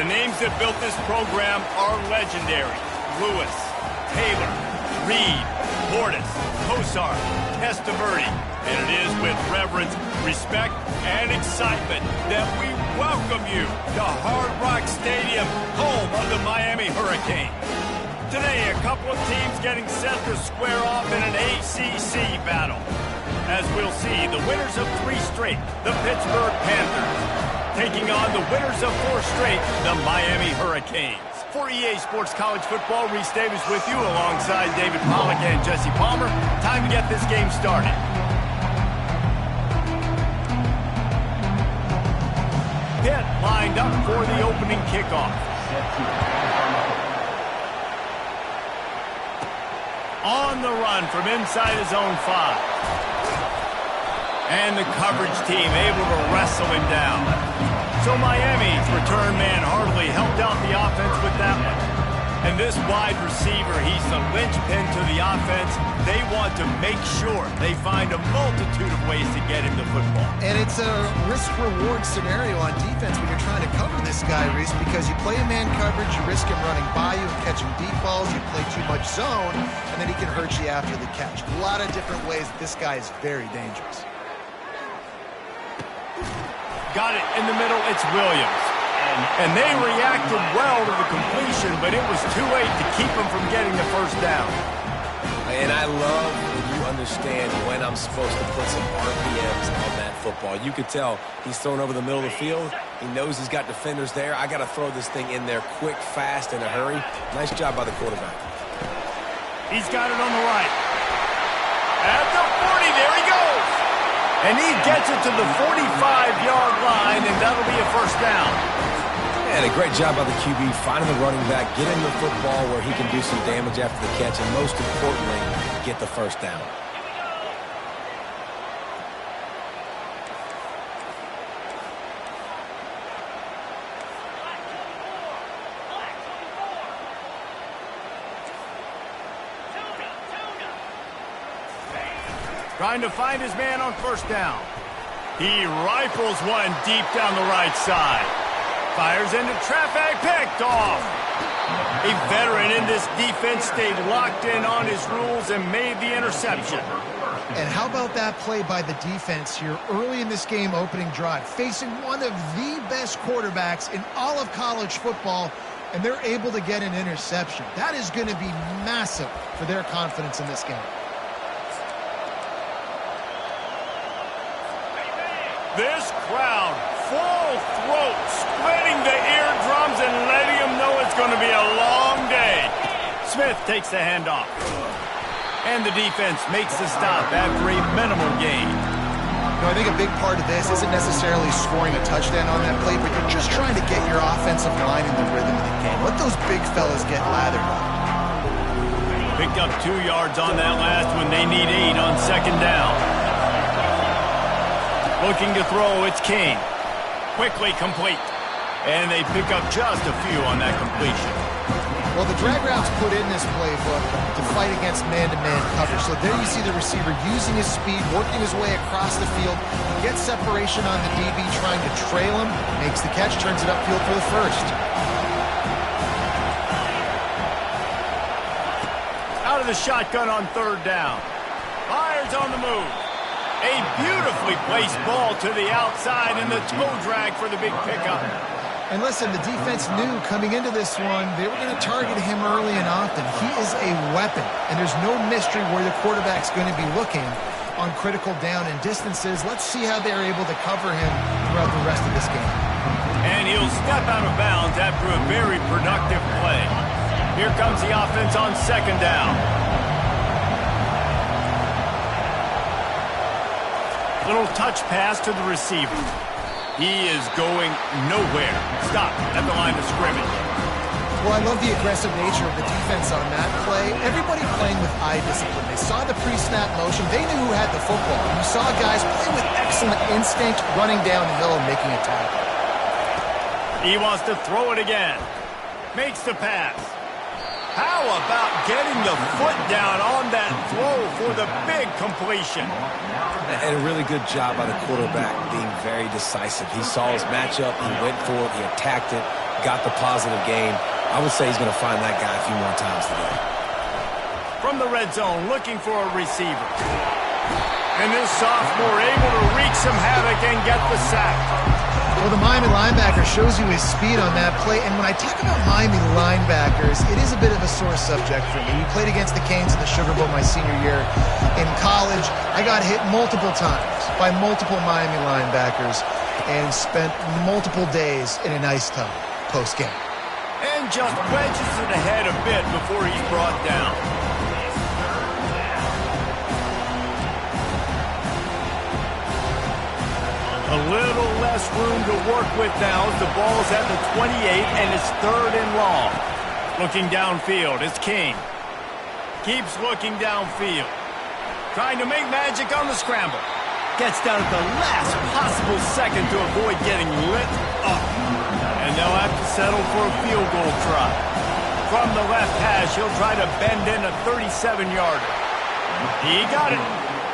The names that built this program are legendary. Lewis, Taylor, Reed, Portis, Kosar, Testaverde. And it is with reverence, respect, and excitement that we welcome you to Hard Rock Stadium, home of the Miami Hurricanes. Today, a couple of teams getting set to square off in an ACC battle. As we'll see, the winners of 3 straight, the Pittsburgh Panthers, taking on the winners of 4 straight, the Miami Hurricanes. For EA Sports College Football, Reese Davis with you alongside David Pollack and Jesse Palmer. Time to get this game started. Pitt lined up for the opening kickoff. On the run from inside his own 5. And the coverage team able to wrestle him down. So Miami's return man hardly helped out the offense with that one. And this wide receiver, he's the linchpin to the offense. They want to make sure they find a multitude of ways to get him the football. And it's a risk-reward scenario on defense when you're trying to cover this guy, Reese, because you play man coverage, you risk him running by you and catching deep balls, you play too much zone, and then he can hurt you after the catch. A lot of different ways that this guy is very dangerous. Got it in the middle, it's Williams. And they reacted well to the completion, but it was too late to keep them from getting the first down. And I love when you understand when I'm supposed to put some RPMs on that football. You could tell he's thrown over the middle of the field. He knows he's got defenders there. I got to throw this thing in there quick, fast, in a hurry. Nice job by the quarterback. He's got it on the right. At the 40, there he goes. And he gets it to the 45-yard line, and that'll be a first down. And a great job by the QB, finding the running back, getting the football where he can do some damage after the catch, and most importantly, get the first down. Trying to find his man on first down. He rifles one deep down the right side. Fires into traffic, picked off. A veteran in this defense stayed locked in on his rules and made the interception. And how about that play by the defense here early in this game opening drive, facing one of the best quarterbacks in all of college football, and they're able to get an interception. That is going to be massive for their confidence in this game. This crowd, full throat, splitting the eardrums and letting them know it's going to be a long day. Smith takes the handoff. And the defense makes the stop after a minimal gain. You know, I think a big part of this isn't necessarily scoring a touchdown on that play, but you're just trying to get your offensive line in the rhythm of the game. Let those big fellas get lathered up. Picked up 2 yards on that last one. They need 8 on second down. Looking to throw, it's King. Quickly complete. And they pick up just a few on that completion. Well, the drag route's put in this playbook to fight against man-to-man coverage. So there you see the receiver using his speed, working his way across the field. He gets separation on the DB, trying to trail him, makes the catch, turns it upfield for the first. Out of the shotgun on third down. Fires on the move. A beautifully placed ball to the outside and the toe drag for the big pickup. And listen, the defense knew coming into this one, they were going to target him early and often. He is a weapon, and there's no mystery where the quarterback's going to be looking on critical down and distances. Let's see how they're able to cover him throughout the rest of this game. And he'll step out of bounds after a very productive play. Here comes the offense on second down. Little touch pass to the receiver. He is going nowhere. Stop at the line of scrimmage. Well, I love the aggressive nature of the defense on that play. Everybody playing with eye discipline. They saw the pre-snap motion. They knew who had the football. You saw guys play with excellent instinct, running down the middle and making a tackle. He wants to throw it again. Makes the pass. How about getting the foot down on that throw for the big completion? And a really good job by the quarterback being very decisive. He saw his matchup, he went for it, he attacked it, got the positive gain. I would say he's going to find that guy a few more times today. From the red zone, looking for a receiver. And this sophomore able to wreak some havoc and get the sack. Well, the Miami linebacker shows you his speed on that play. And when I talk about Miami linebackers, it is a bit of a sore subject for me. We played against the Canes in the Sugar Bowl my senior year in college. I got hit multiple times by multiple Miami linebackers and spent multiple days in an ice tub post-game. And just wedges it ahead a bit before he's brought down. A little less room to work with now as the ball's at the 28 and it's 3rd and long. Looking downfield, it's King. Keeps looking downfield. Trying to make magic on the scramble. Gets down at the last possible second to avoid getting lit up. And they'll have to settle for a field goal try. From the left hash, he'll try to bend in a 37-yarder. He got it.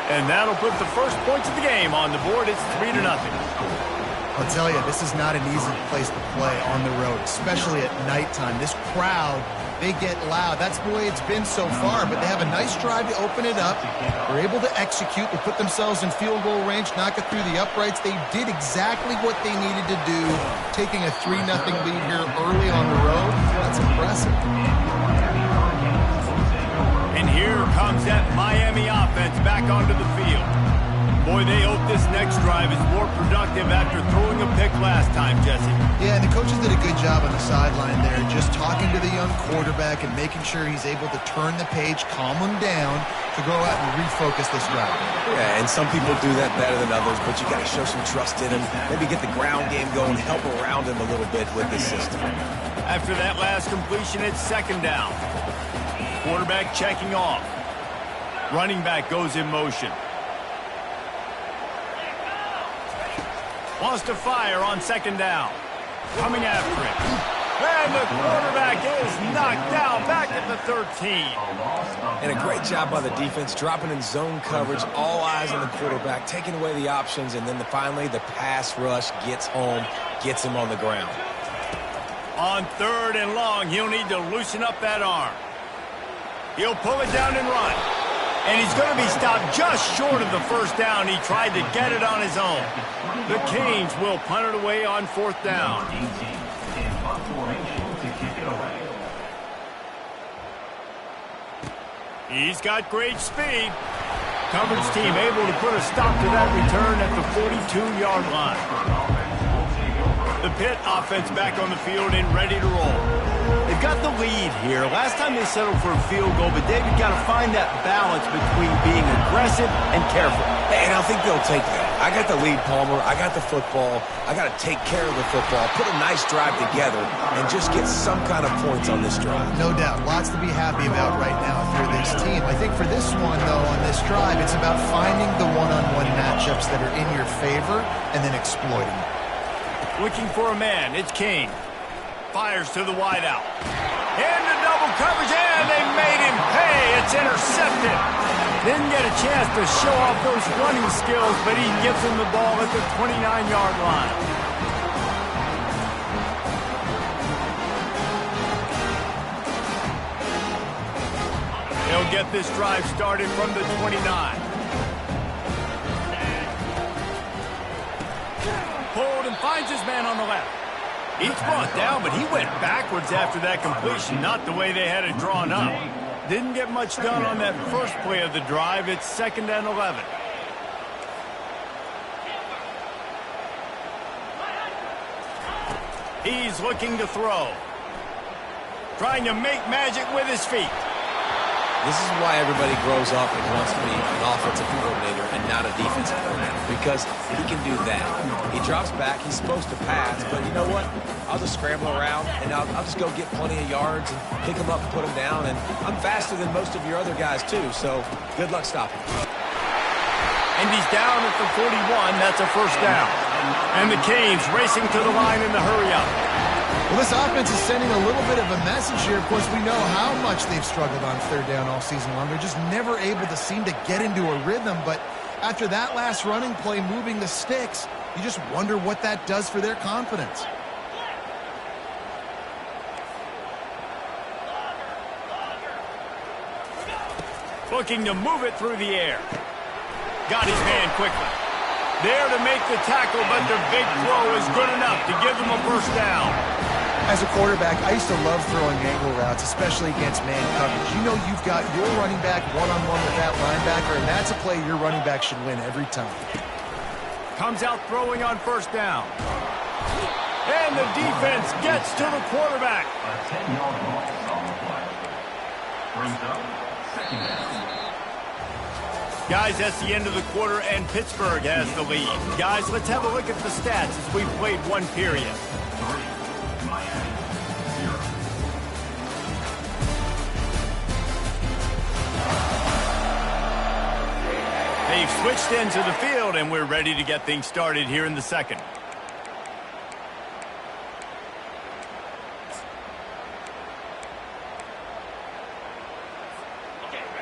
And that'll put the first points of the game on the board. It's 3-0. I'll tell you, this is not an easy place to play on the road, especially at nighttime. This crowd, they get loud. That's the way it's been so far, but they have a nice drive to open it up. They're able to execute. They put themselves in field goal range, knock it through the uprights. They did exactly what they needed to do, taking a 3-0 lead here early on the road. That's impressive. And here comes that Miami offense back onto the field. Boy, they hope this next drive is more productive after throwing a pick last time, Jesse. Yeah, and the coaches did a good job on the sideline there, just talking to the young quarterback and making sure he's able to turn the page, calm him down to go out and refocus this drive. Yeah, and some people do that better than others, but you got to show some trust in him. Maybe get the ground game going, help around him a little bit with this system. After that last completion, it's 2nd down. Quarterback checking off. Running back goes in motion. Wants to fire on 2nd down. Coming after it. And the quarterback is knocked down back at the 13. And a great job by the defense, dropping in zone coverage, all eyes on the quarterback, taking away the options, and then finally the pass rush gets home, gets him on the ground. On 3rd and long, he'll need to loosen up that arm. He'll pull it down and run. And he's going to be stopped just short of the 1st down. He tried to get it on his own. The Canes will punt it away on 4th down. He's got great speed. Coverage team able to put a stop to that return at the 42-yard line. The Pitt offense back on the field and ready to roll. They've got the lead here. Last time they settled for a field goal, but David got to find that balance between being aggressive and careful. And I think they'll take that. I got the lead, Palmer. I got the football. I got to take care of the football, put a nice drive together, and just get some kind of points on this drive. No doubt. Lots to be happy about right now if you're this team. I think for this one, though, on this drive, it's about finding the one-on-one matchups that are in your favor and then exploiting them. Looking for a man. It's King. Fires to the wideout. Into double coverage, and they made him pay. It's intercepted. Didn't get a chance to show off those running skills, but he gives him the ball at the 29-yard line. He'll get this drive started from the 29. Pulled and finds his man on the left. He's brought down, but he went backwards after that completion, not the way they had it drawn up. Didn't get much done on that first play of the drive. It's 2nd and 11. He's looking to throw. Trying to make magic with his feet. This is why everybody grows up and wants to be an offensive coordinator and not a defensive coordinator, because he can do that. He drops back, he's supposed to pass, but you know what? I'll just scramble around, and I'll just go get plenty of yards and pick him up and put him down, and I'm faster than most of your other guys, too, so good luck stopping. And he's down at the 41. That's a 1st down. And the Canes racing to the line in the hurry-up. Well, this offense is sending a little bit of a message here. Of course, we know how much they've struggled on 3rd down all season long. They're just never able to seem to get into a rhythm. But after that last running play, moving the sticks, you just wonder what that does for their confidence. Looking to move it through the air. Got his man quickly. There to make the tackle, but their big throw is good enough to give them a first down. As a quarterback, I used to love throwing angle routes, especially against man coverage. You know you've got your running back one-on-one with that linebacker, and that's a play your running back should win every time. Comes out throwing on first down. And the defense gets to the quarterback. A 10-yard loss on the play. Brings up second down. Guys, that's the end of the quarter, and Pittsburgh has the lead. Guys, let's have a look at the stats as we've played one period. 3, Miami, 0. They've switched into the field, and we're ready to get things started here in the second.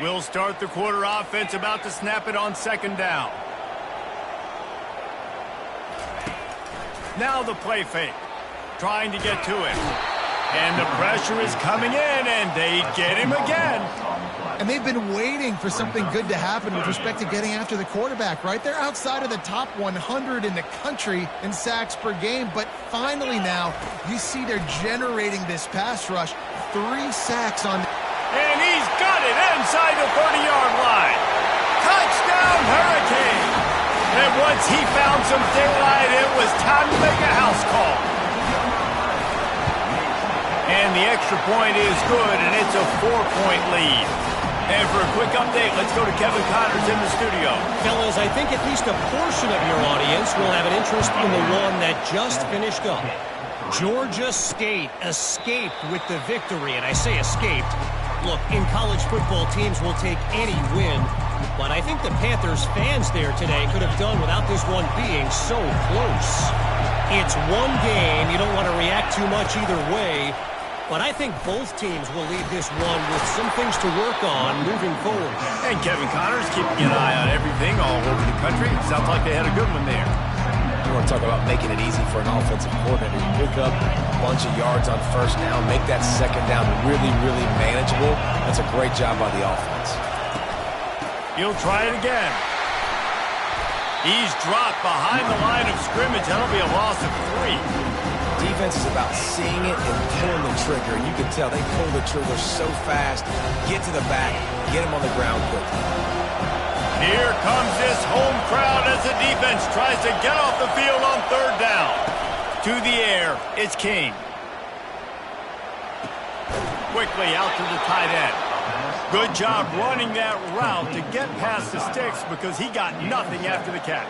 We'll start the quarter offense, about to snap it on second down. Now the play fake. Trying to get to him. And the pressure is coming in, and they get him again. And they've been waiting for something good to happen with respect to getting after the quarterback, right? They're outside of the top 100 in the country in sacks per game, but finally now you see they're generating this pass rush. 3 sacks on... And he's got it inside the 30-yard line. Touchdown, Hurricane. And once he found some daylight, it was time to make a house call. And the extra point is good, and it's a 4-point lead. And for a quick update, let's go to Kevin Connors in the studio. Fellas, I think at least a portion of your audience will have an interest in the one that just finished up. Georgia State escaped with the victory, and I say escaped. Look, in college football, teams will take any win, but I think the Panthers fans there today could have done without this one being so close. It's one game. You don't want to react too much either way, but I think both teams will leave this one with some things to work on moving forward. And Kevin Connors keeping an eye on everything all over the country. Sounds like they had a good one there. You want to talk about making it easy for an offensive coordinator. You pick up a bunch of yards on first down, make that second down really, really manageable. That's a great job by the offense. He'll try it again. He's dropped behind the line of scrimmage. That'll be a loss of 3. Defense is about seeing it and pulling the trigger. And you can tell they pull the trigger so fast, get to the back, get him on the ground quickly. Here comes this home crowd as the defense tries to get off the field on third down. To the air, it's King. Quickly out to the tight end. Good job running that route to get past the sticks because he got nothing after the catch.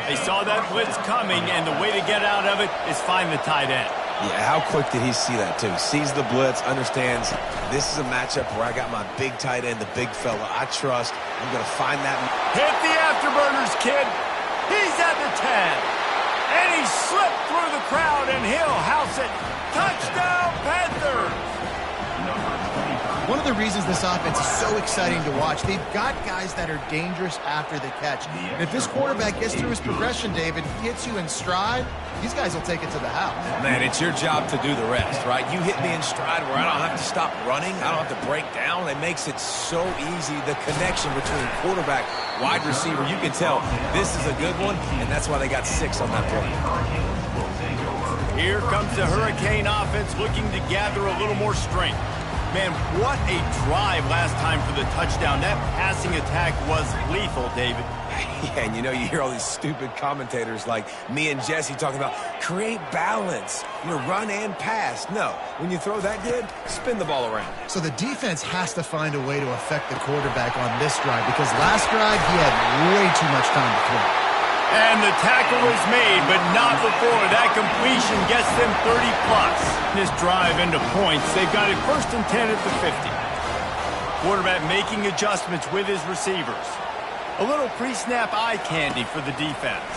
They saw that blitz coming, and the way to get out of it is find the tight end. Yeah, how quick did he see that, too? Sees the blitz, understands this is a matchup where I got my big tight end, the big fella I trust. I'm going to find that. Hit the afterburners, kid. He's at the 10. And he slipped through the crowd, and he'll house it. Touchdown, Panthers. One of the reasons this offense is so exciting to watch, they've got guys that are dangerous after the catch. And if this quarterback gets through his progression, David, he hits you in stride, these guys will take it to the house. Man, it's your job to do the rest, right? You hit me in stride where I don't have to stop running. I don't have to break down. It makes it so easy. The connection between quarterback, wide receiver, you can tell this is a good one, and that's why they got 6 on that play. Here comes the Hurricane offense looking to gather a little more strength. Man, what a drive last time for the touchdown. That passing attack was lethal, David. Yeah, and you know, you hear all these stupid commentators like me and Jesse talking about create balance, run and pass. No, when you throw that good, spin the ball around. So the defense has to find a way to affect the quarterback on this drive because last drive he had way too much time to throw. And the tackle is made, but not before that completion gets them 30-plus. This drive into points, they've got it 1st and 10 at the 50. Quarterback making adjustments with his receivers. A little pre-snap eye candy for the defense.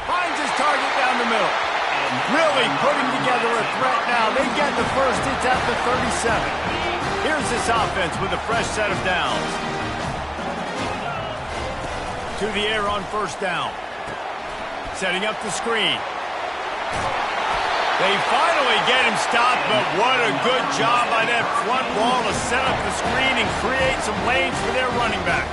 Finds his target down the middle. Really putting together a threat now. They get the first. It's at the 37. Here's this offense with a fresh set of downs. To the air on first down. Setting up the screen. They finally get him stopped, but what a good job by that front wall to set up the screen and create some lanes for their running back.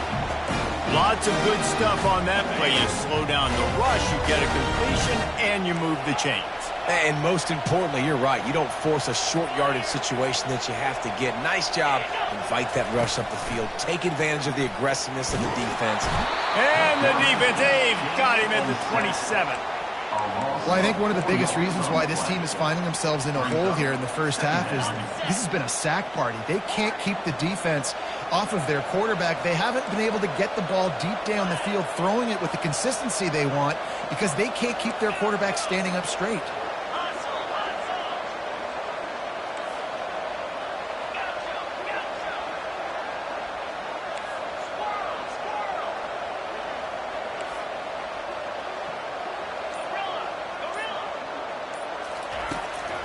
Lots of good stuff on that play. You slow down the rush, you get a completion, and you move the chains. And most importantly, you're right. You don't force a short yardage situation that you have to get. Nice job. Invite that rush up the field. Take advantage of the aggressiveness of the defense. And the defense, they've got him at the 27. Well, I think one of the biggest reasons why this team is finding themselves in a hole here in the first half is this has been a sack party. They can't keep the defense off of their quarterback. They haven't been able to get the ball deep down the field, throwing it with the consistency they want because they can't keep their quarterback standing up straight.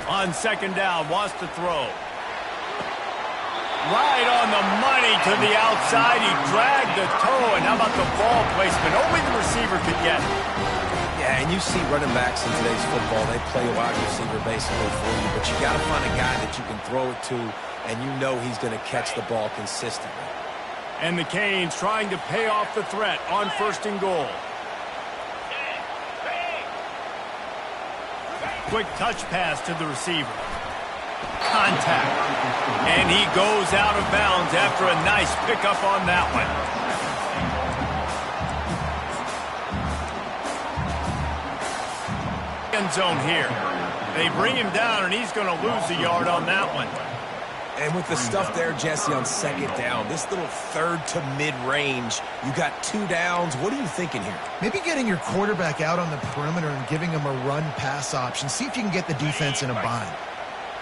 On second down, wants to throw. Right on the money to the outside. He dragged the toe, and how about the ball placement? Only the receiver could get it. Yeah, and you see running backs in today's football, they play a wide receiver basically for you, but you got to find a guy that you can throw it to, and you know he's going to catch the ball consistently. And the Canes trying to pay off the threat on first and goal. Quick touch pass to the receiver. Contact. And he goes out of bounds after a nice pickup on that one. End zone here. They bring him down, and he's going to lose a yard on that one. And with the stuff there, Jesse, on second down, this little third to mid-range, you got 2 downs. What are you thinking here? Maybe getting your quarterback out on the perimeter and giving him a run-pass option. See if you can get the defense in a bind.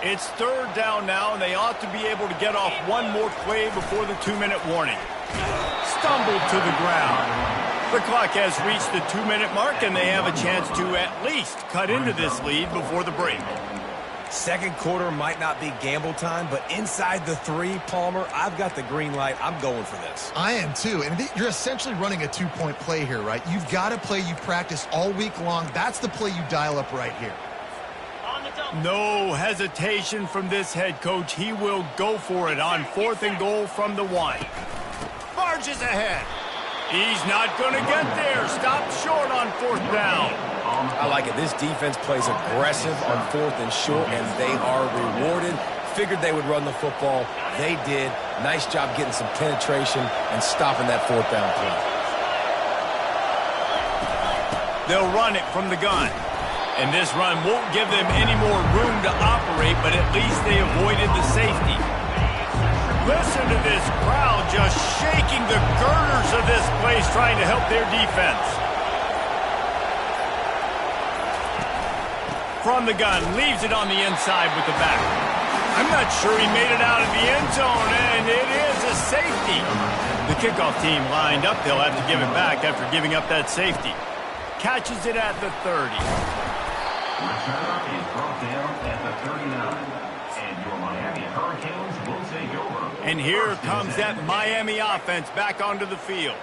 It's third down now, and they ought to be able to get off one more play before the 2-minute warning. Stumbled to the ground. The clock has reached the 2-minute mark, and they have a chance to at least cut into this lead before the break. Second quarter might not be gamble time, but inside the 3, Palmer, I've got the green light. I'm going for this. I am too, and you're essentially running a 2-point play here, right? You've got a play you practice all week long. That's the play you dial up right here. No hesitation from this head coach. He will go for it on fourth and goal from the 1. Barges ahead. He's not going to get there. Stopped short on fourth down. I like it. This defense plays aggressive on fourth and short, and they are rewarded. Figured they would run the football. They did. Nice job getting some penetration and stopping that fourth down play. They'll run it from the gun. And this run won't give them any more room to operate, but at least they avoided the safety. Listen to this crowd just shaking the girders of this place, trying to help their defense. From the gun, leaves it on the inside with the back. I'm not sure he made it out of the end zone, and it is a safety. The kickoff team lined up. They'll have to give it back after giving up that safety. Catches it at the 30. Return is brought down at the 39. And your Miami Hurricanes will take over. And here comes that Miami offense back onto the field.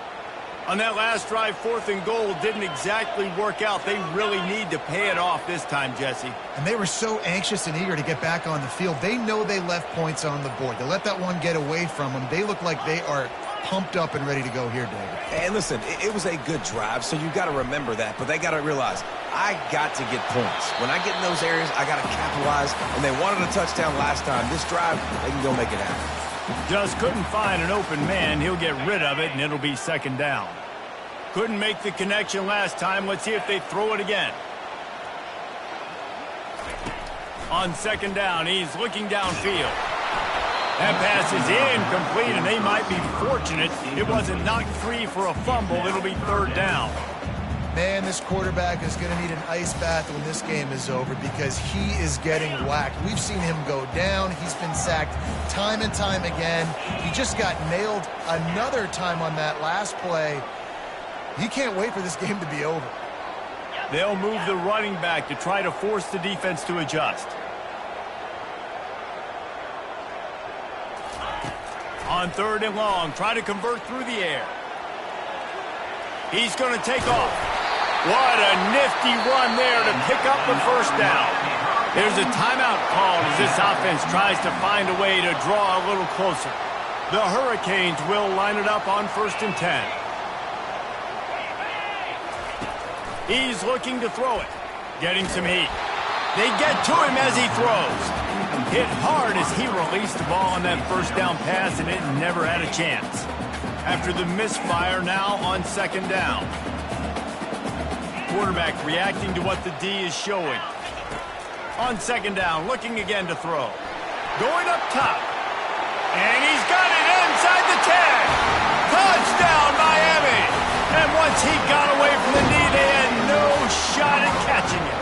On that last drive, fourth and goal didn't exactly work out. They really need to pay it off this time, Jesse. And they were so anxious and eager to get back on the field. They know they left points on the board. They let that one get away from them. They look like they are pumped up and ready to go here, David. And listen, it was a good drive, so you got to remember that. But they got to realize, I got to get points. When I get in those areas, I got to capitalize. And they wanted a touchdown last time. This drive, they can go make it happen. Just couldn't find an open man. He'll get rid of it, and it'll be second down. Couldn't make the connection last time. Let's see if they throw it again. On second down, he's looking downfield. That pass is incomplete, and they might be fortunate it wasn't knocked free for a fumble. It'll be third down. Man, this quarterback is going to need an ice bath when this game is over because he is getting whacked. We've seen him go down. He's been sacked time and time again. He just got nailed another time on that last play. He can't wait for this game to be over. They'll move the running back to try to force the defense to adjust. On third and long, try to convert through the air. He's going to take off. What a nifty run there to pick up the first down. There's a timeout called as this offense tries to find a way to draw a little closer. The Hurricanes will line it up on 1st and 10. He's looking to throw it. Getting some heat. They get to him as he throws. Hit hard as he released the ball on that first down pass, and it never had a chance. After the misfire, now on 2nd down. Quarterback reacting to what the D is showing. On 2nd down, looking again to throw. Going up top. And he's got it inside the 10. Touchdown, Miami. And once he got away from the knee, they had no shot at catching it.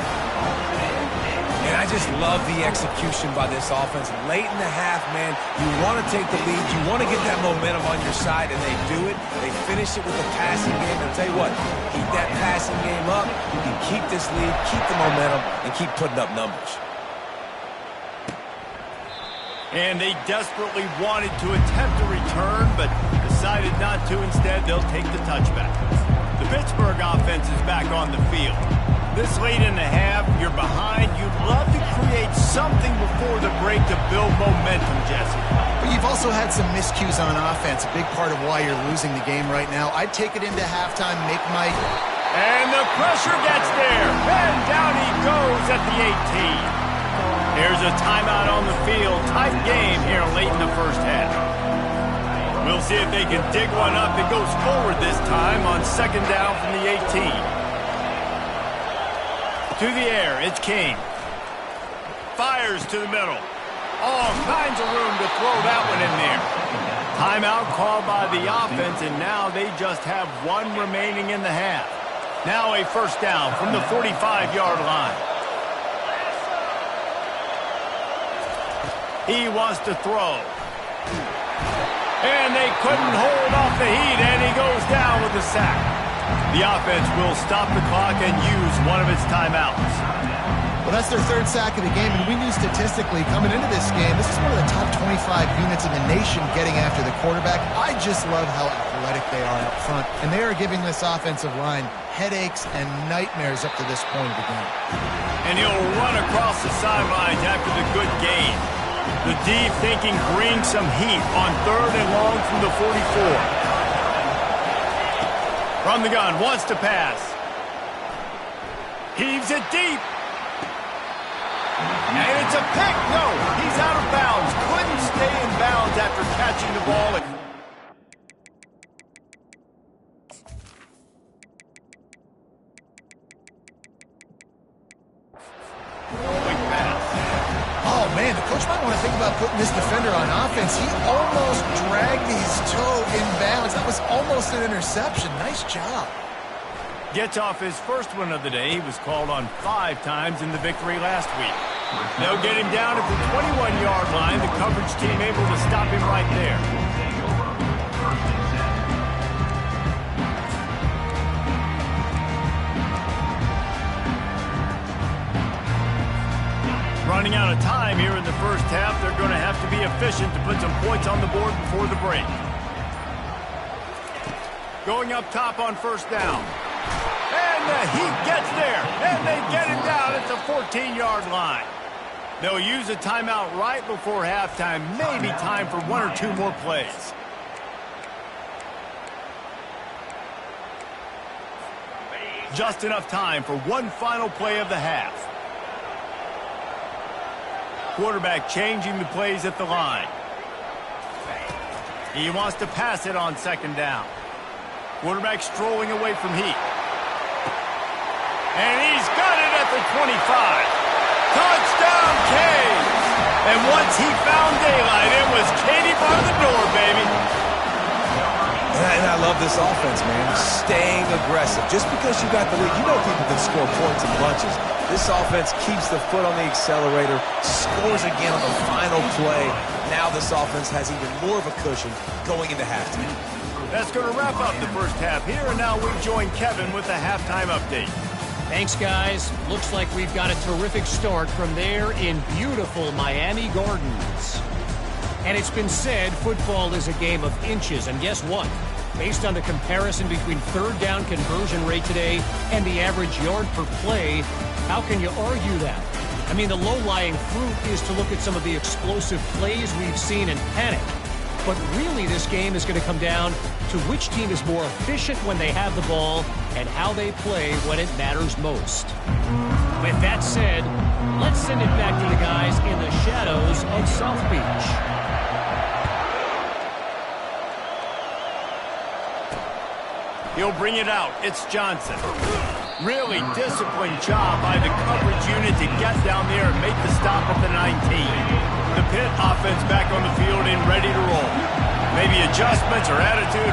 And I just love the execution by this offense. Late in the half, man, you want to take the lead. You want to get that momentum on your side, and they do it. They finish it with the passing game. And I'll tell you what, keep that passing game up. You can keep this lead, keep the momentum, and keep putting up numbers. And they desperately wanted to attempt a return, but decided not to. Instead, they'll take the touchback. The Pittsburgh offense is back on the field. This late in the half, you're behind. You'd love to create something before the break to build momentum, Jesse. But you've also had some miscues on offense, a big part of why you're losing the game right now. I'd take it into halftime, make my... And the pressure gets there. And down he goes at the 18. There's a timeout on the field. Tight game here late in the first half. We'll see if they can dig one up. It goes forward this time on 2nd down from the 18. To the air, it's King. Fires to the middle. All kinds of room to throw that one in there. Timeout called by the offense, and now they just have one remaining in the half. Now a 1st down from the 45-yard line. He wants to throw. And they couldn't hold off the heat, and he goes down with a sack. The offense will stop the clock and use one of its timeouts. Well, that's their 3rd sack of the game, and we knew statistically coming into this game, this is one of the top 25 units in the nation getting after the quarterback. I just love how athletic they are up front, and they are giving this offensive line headaches and nightmares up to this point of the game. And he'll run across the sidelines after the good gain. The D thinking bring some heat on 3rd and long from the 44. From the gun, wants to pass. Heaves it deep. And it's a pick. No, he's out of bounds. Couldn't stay in bounds after catching the ball. Quick pass. Oh, man, the coach might want to think about putting this defender on offense. He almost dragged his toe in bounds. That was almost an interception. Nice job. Gets off his first one of the day. He was called on 5 times in the victory last week. They'll get him down at the 21-yard line. The coverage team able to stop him right there. Running out of time here in the first half. They're going to have to be efficient to put some points on the board before the break. Going up top on 1st down. And the heat gets there. And they get him down at the 14-yard line. They'll use a timeout right before halftime. Maybe time for 1 or 2 more plays. Just enough time for one final play of the half. Quarterback changing the plays at the line. He wants to pass it on 2nd down. Quarterback strolling away from heat. And he's got it at the 25. Touchdown, Canes! And once he found daylight, it was Katie by the door, baby. And I love this offense, man. Staying aggressive. Just because you got the lead, you know people can score points in bunches. This offense keeps the foot on the accelerator, scores again on the final play. Now this offense has even more of a cushion going into halftime. That's going to wrap up the first half here, and now we join Kevin with the halftime update. Thanks, guys. Looks like we've got a terrific start from there in beautiful Miami Gardens. And it's been said football is a game of inches, and guess what? Based on the comparison between 3rd down conversion rate today and the average yard per play, how can you argue that? I mean, the low-lying fruit is to look at some of the explosive plays we've seen and panic. But really, this game is going to come down to which team is more efficient when they have the ball and how they play when it matters most. With that said, let's send it back to the guys in the shadows of South Beach. He'll bring it out. It's Johnson. Really disciplined job by the coverage unit to get down there and make the stop at the 19. The PITT offense back on the field and ready to roll. Maybe adjustments or attitude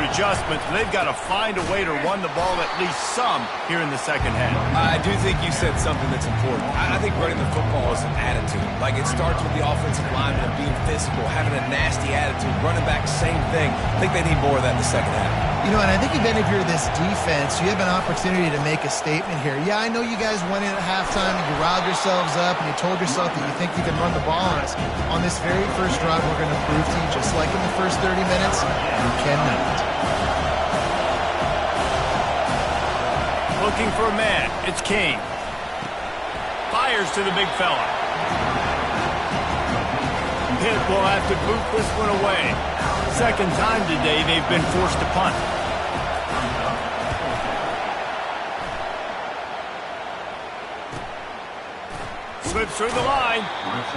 adjustments. But they've got to find a way to run the ball at least some here in the second half. I do think you said something that's important. I think running the football is an attitude. Like, it starts with the offensive lineman and being physical, having a nasty attitude. Running back, same thing. I think they need more of that in the second half. You know, and I think even if you're this defense, you have an opportunity to make a statement here. Yeah, I know you guys went in at halftime and you riled yourselves up and you told yourself that you think you can run the ball on us. On this very first drive, we're going to prove to you, just like in the first 30 minutes, you cannot. Looking for a man. It's King. Fires to the big fella. PITT will have to boot this one away. Second time today they've been forced to punt. Slips through the line.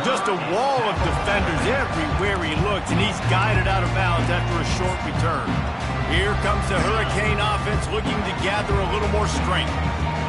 Just a wall of defenders everywhere he looks, and he's guided out of bounds after a short return. Here comes the Hurricane offense looking to gather a little more strength.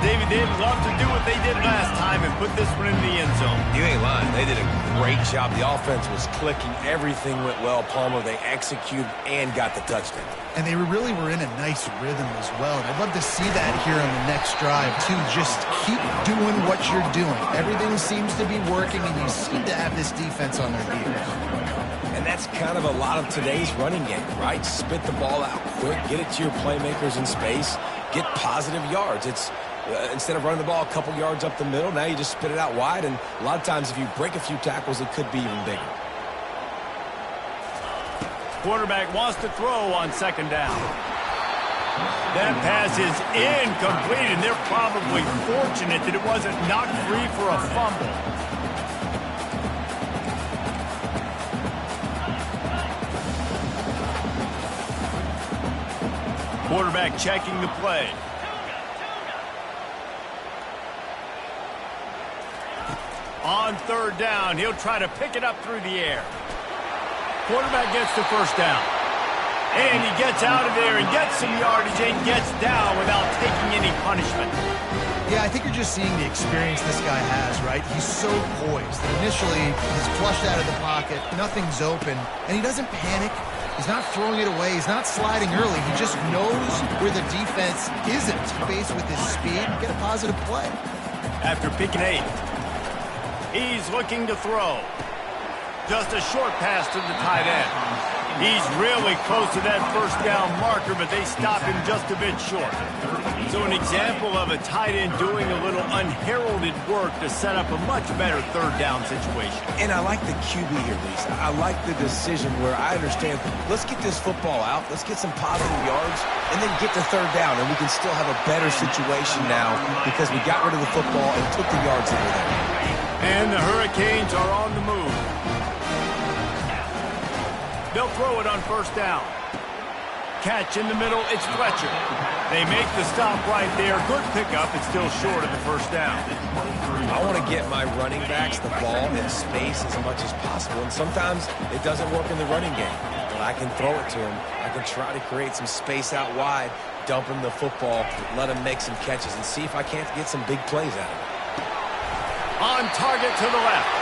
David, they'd love to do what they did last time and put this one in the end zone. You ain't lying. They did a great job. The offense was clicking. Everything went well. Palmer, they executed and got the touchdown. And they really were in a nice rhythm as well. And I'd love to see that here on the next drive, too. Just keep doing what you're doing. Everything seems to be working, and you seem to have this defense on their heels. And that's kind of a lot of today's running game, right? Spit the ball out quick, get it to your playmakers in space, get positive yards. It's instead of running the ball a couple yards up the middle, now you just spit it out wide, and a lot of times if you break a few tackles, it could be even bigger. Quarterback wants to throw on second down. That pass is incomplete, and they're probably fortunate that it wasn't knocked free for a fumble. Quarterback checking the play. On third down, he'll try to pick it up through the air. Quarterback gets the first down. And he gets out of there and gets some yardage and gets down without taking any punishment. Yeah, I think you're just seeing the experience this guy has, right? He's so poised. Initially, he's flushed out of the pocket, nothing's open, and he doesn't panic. He's not throwing it away. He's not sliding early. He just knows where the defense isn't. Faced with his speed, get a positive play. After picking 8, he's looking to throw. Just a short pass to the tight end. He's really close to that first down marker, but they stop him just a bit short. So an example of a tight end doing a little unheralded work to set up a much better third down situation. And I like the QB here, Lisa. I like the decision where I understand, let's get this football out, let's get some positive yards, and then get to third down, and we can still have a better situation now because we got rid of the football and took the yards that were there. And the Hurricanes are on the move. They'll throw it on first down. Catch in the middle, it's Fletcher. They make the stop right there. Good pickup, it's still short of the first down. I want to get my running backs the ball in space as much as possible, and sometimes it doesn't work in the running game. But I can throw it to him. I can try to create some space out wide, dump him the football, let him make some catches, and see if I can't get some big plays out of it. On target to the left.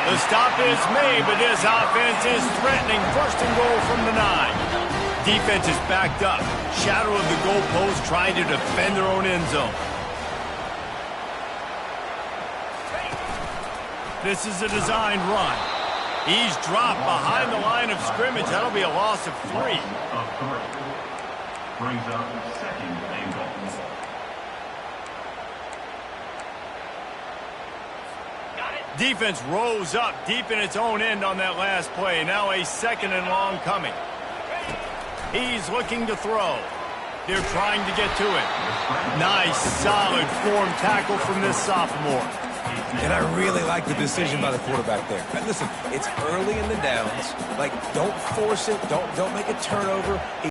The stop is made, but this offense is threatening. First and goal from the 9. Defense is backed up. Shadow of the goalpost trying to defend their own end zone. This is a designed run. He's dropped behind the line of scrimmage. That'll be a loss of 3. Brings up second and goal. Defense rose up deep in its own end on that last play. Now a second and long coming. He's looking to throw. They're trying to get to it. Nice, solid form tackle from this sophomore. And I really like the decision by the quarterback there. But listen, it's early in the downs. Like, don't force it. Don't make a turnover.